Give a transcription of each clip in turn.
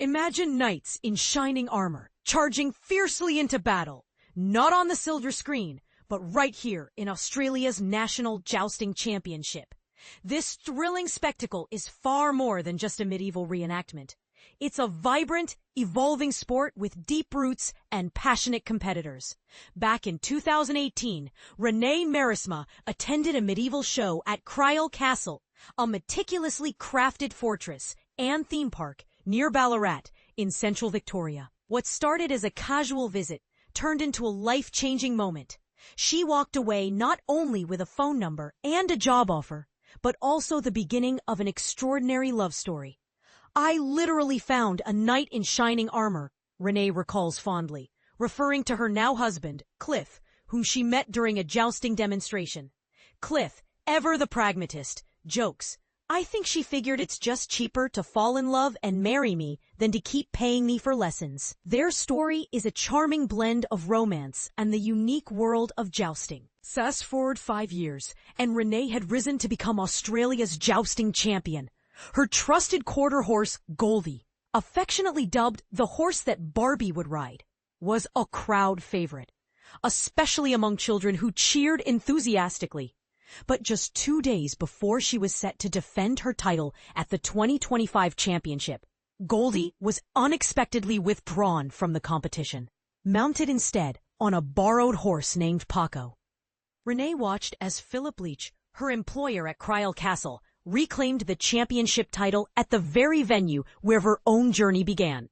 Imagine knights in shining armor, charging fiercely into battle, not on the silver screen, but right here in Australia's National Jousting Championship. This thrilling spectacle is far more than just a medieval reenactment. It's a vibrant, evolving sport with deep roots and passionate competitors. Back in 2018, Renae Marisma attended a medieval show at Kryal Castle, a meticulously crafted fortress and theme park near Ballarat in central Victoria. What started as a casual visit turned into a life-changing moment. She walked away not only with a phone number and a job offer, but also the beginning of an extraordinary love story. "I literally found a knight in shining armor," Renae recalls fondly, referring to her now husband, Cliff, whom she met during a jousting demonstration. Cliff, ever the pragmatist, jokes, "I think she figured it's just cheaper to fall in love and marry me than to keep paying me for lessons." Their story is a charming blend of romance and the unique world of jousting. Fast forward 5 years, and Renae had risen to become Australia's jousting champion. Her trusted quarter horse, Goldie, affectionately dubbed the horse that Barbie would ride, was a crowd favorite, especially among children who cheered enthusiastically. But just 2 days before she was set to defend her title at the 2025 championship, Goldie was unexpectedly withdrawn from the competition, mounted instead on a borrowed horse named Paco. Renae watched as Phillip Leitch, her employer at Kryal Castle, reclaimed the championship title at the very venue where her own journey began.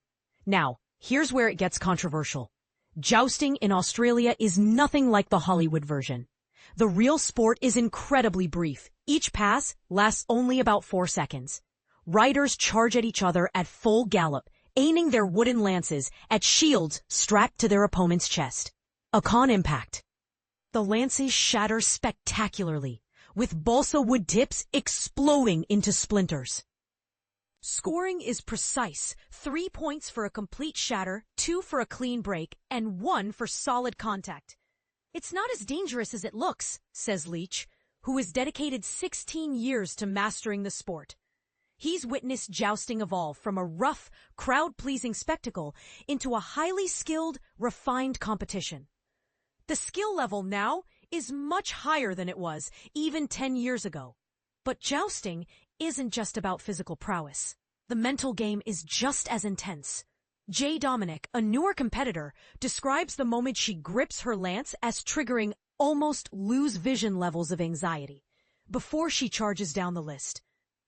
Now, here's where it gets controversial. Jousting in Australia is nothing like the Hollywood version. The real sport is incredibly brief. Each pass lasts only about 4 seconds. Riders charge at each other at full gallop, aiming their wooden lances at shields strapped to their opponent's chest. Upon impact, the lances shatter spectacularly, with balsa wood tips exploding into splinters. Scoring is precise. 3 points for a complete shatter, 2 for a clean break, and 1 for solid contact. "It's not as dangerous as it looks," says Leitch, who has dedicated 16 years to mastering the sport. He's witnessed jousting evolve from a rough, crowd-pleasing spectacle into a highly skilled, refined competition. The skill level now is much higher than it was even 10 years ago. But jousting isn't just about physical prowess. The mental game is just as intense. Jay Dominic, a newer competitor, describes the moment she grips her lance as triggering almost lose vision levels of anxiety before she charges down the list.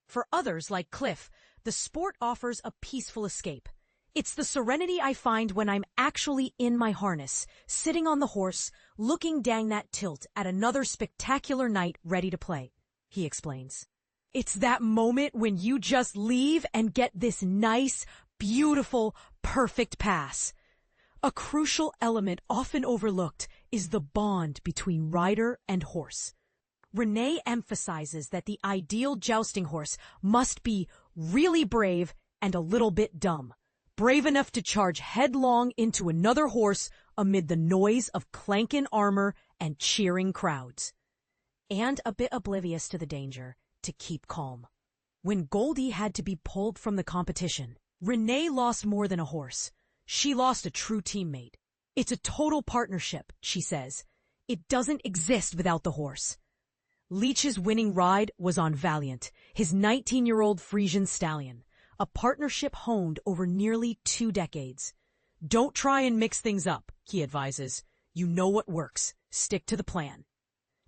For others like Cliff, the sport offers a peaceful escape. "It's the serenity I find when I'm actually in my harness, sitting on the horse, looking down that tilt at another spectacular knight ready to play," he explains. "It's that moment when you just leave and get this nice, beautiful, perfect pass." A crucial element often overlooked is the bond between rider and horse. Renae emphasizes that the ideal jousting horse must be really brave and a little bit dumb. Brave enough to charge headlong into another horse amid the noise of clanking armor and cheering crowds. And a bit oblivious to the danger to keep calm. When Goldie had to be pulled from the competition, Renae lost more than a horse. She lost a true teammate. "It's a total partnership," she says. "It doesn't exist without the horse." Leitch's winning ride was on Valiant, his 19-year-old Frisian stallion, a partnership honed over nearly 2 decades. "Don't try and mix things up," he advises. "You know what works. Stick to the plan."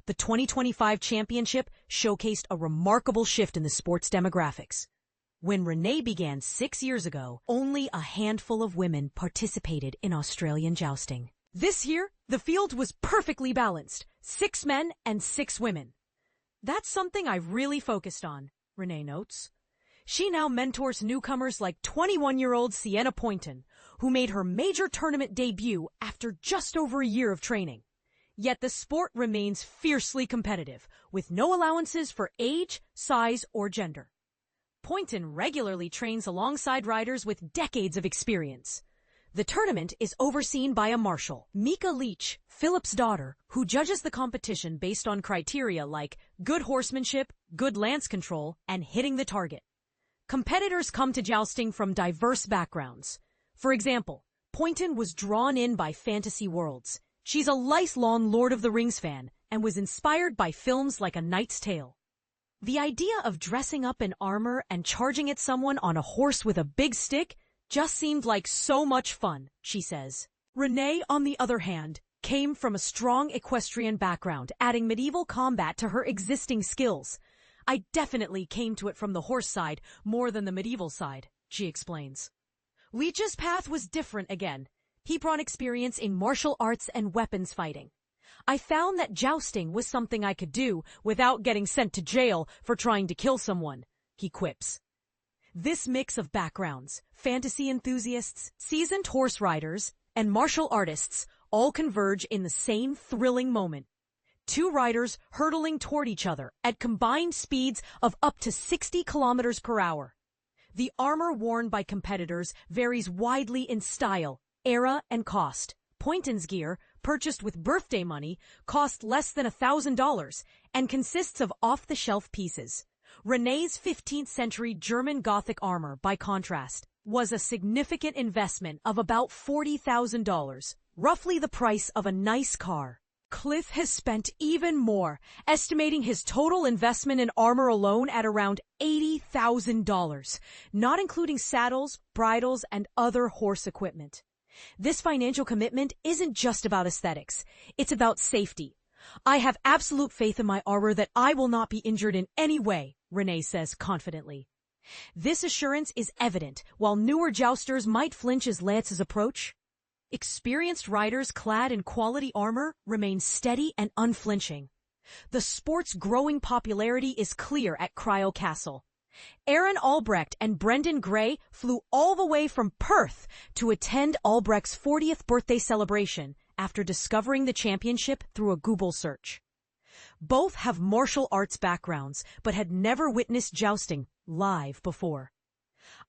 The 2025 championship showcased a remarkable shift in the sport's demographics. When Renae began 6 years ago, only a handful of women participated in Australian jousting. This year, the field was perfectly balanced, 6 men and 6 women. "That's something I've really focused on," Renae notes. She now mentors newcomers like 21-year-old Sienna Poynton, who made her major tournament debut after just over a year of training. Yet the sport remains fiercely competitive, with no allowances for age, size, or gender. Poynton regularly trains alongside riders with decades of experience. The tournament is overseen by a marshal, Mika Leitch, Phillip's daughter, who judges the competition based on criteria like good horsemanship, good lance control, and hitting the target. Competitors come to jousting from diverse backgrounds. For example, Poynton was drawn in by fantasy worlds. She's a lifelong Lord of the Rings fan and was inspired by films like A Knight's Tale. The idea of dressing up in armor and charging at someone on a horse with a big stick just seemed like so much fun, she says. Renae, on the other hand, came from a strong equestrian background, adding medieval combat to her existing skills. I definitely came to it from the horse side more than the medieval side, she explains. Leitch's path was different again. He brought experience in martial arts and weapons fighting. I found that jousting was something I could do without getting sent to jail for trying to kill someone, he quips. This mix of backgrounds, fantasy enthusiasts, seasoned horse riders, and martial artists all converge in the same thrilling moment. Two riders hurtling toward each other at combined speeds of up to 60 kilometers per hour. The armor worn by competitors varies widely in style, era, and cost. Poynton's gear, purchased with birthday money, cost less than $1,000 and consists of off-the-shelf pieces. Renae's 15th century German Gothic armor, by contrast, was a significant investment of about $40,000, roughly the price of a nice car. Cliff has spent even more, estimating his total investment in armor alone at around $80,000, not including saddles, bridles, and other horse equipment. This financial commitment isn't just about aesthetics. It's about safety. I have absolute faith in my armor that I will not be injured in any way, Renae says confidently. This assurance is evident, while newer jousters might flinch as Lance's approach. Experienced riders clad in quality armor remain steady and unflinching. The sport's growing popularity is clear at Kryal Castle. Aaron Albrecht and Brendan Gray flew all the way from Perth to attend Albrecht's 40th birthday celebration after discovering the championship through a Google search. Both have martial arts backgrounds, but had never witnessed jousting live before.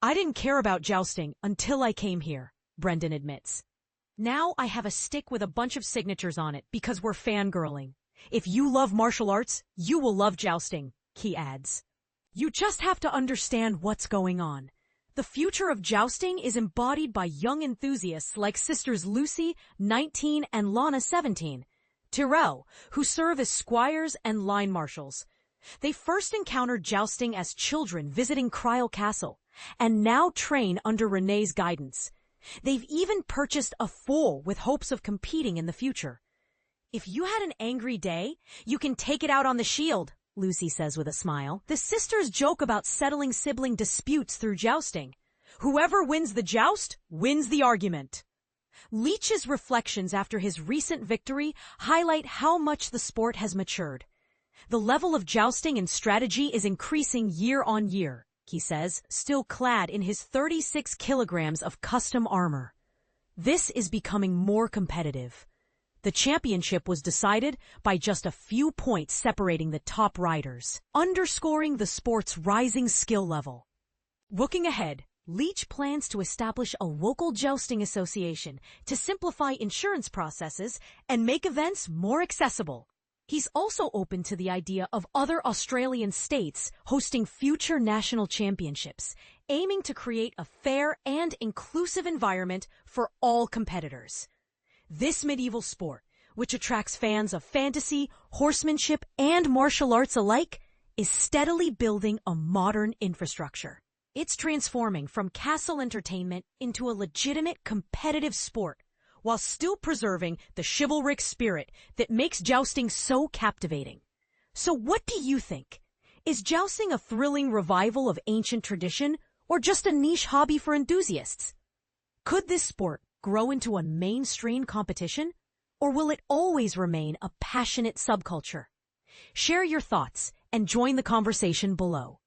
I didn't care about jousting until I came here, Brendan admits. Now I have a stick with a bunch of signatures on it because we're fangirling. If you love martial arts, you will love jousting, he adds. You just have to understand what's going on. The future of jousting is embodied by young enthusiasts like sisters Lucy, 19, and Lana, 17, Tyrell, who serve as squires and line marshals. They first encountered jousting as children visiting Kryal Castle, and now train under Renae's guidance. They've even purchased a foal with hopes of competing in the future. If you had an angry day, you can take it out on the shield, Lucy says with a smile. The sisters joke about settling sibling disputes through jousting. Whoever wins the joust wins the argument. Leitch's reflections after his recent victory highlight how much the sport has matured. The level of jousting and strategy is increasing year on year, he says, still clad in his 36 kilograms of custom armor. This is becoming more competitive. The championship was decided by just a few points separating the top riders, underscoring the sport's rising skill level. Looking ahead, Leitch plans to establish a local jousting association to simplify insurance processes and make events more accessible. He's also open to the idea of other Australian states hosting future national championships, aiming to create a fair and inclusive environment for all competitors. This medieval sport, which attracts fans of fantasy, horsemanship, and martial arts alike, is steadily building a modern infrastructure. It's transforming from castle entertainment into a legitimate competitive sport, while still preserving the chivalric spirit that makes jousting so captivating. So what do you think? Is jousting a thrilling revival of ancient tradition, or just a niche hobby for enthusiasts? Could this sport grow into a mainstream competition, or will it always remain a passionate subculture? Share your thoughts and join the conversation below.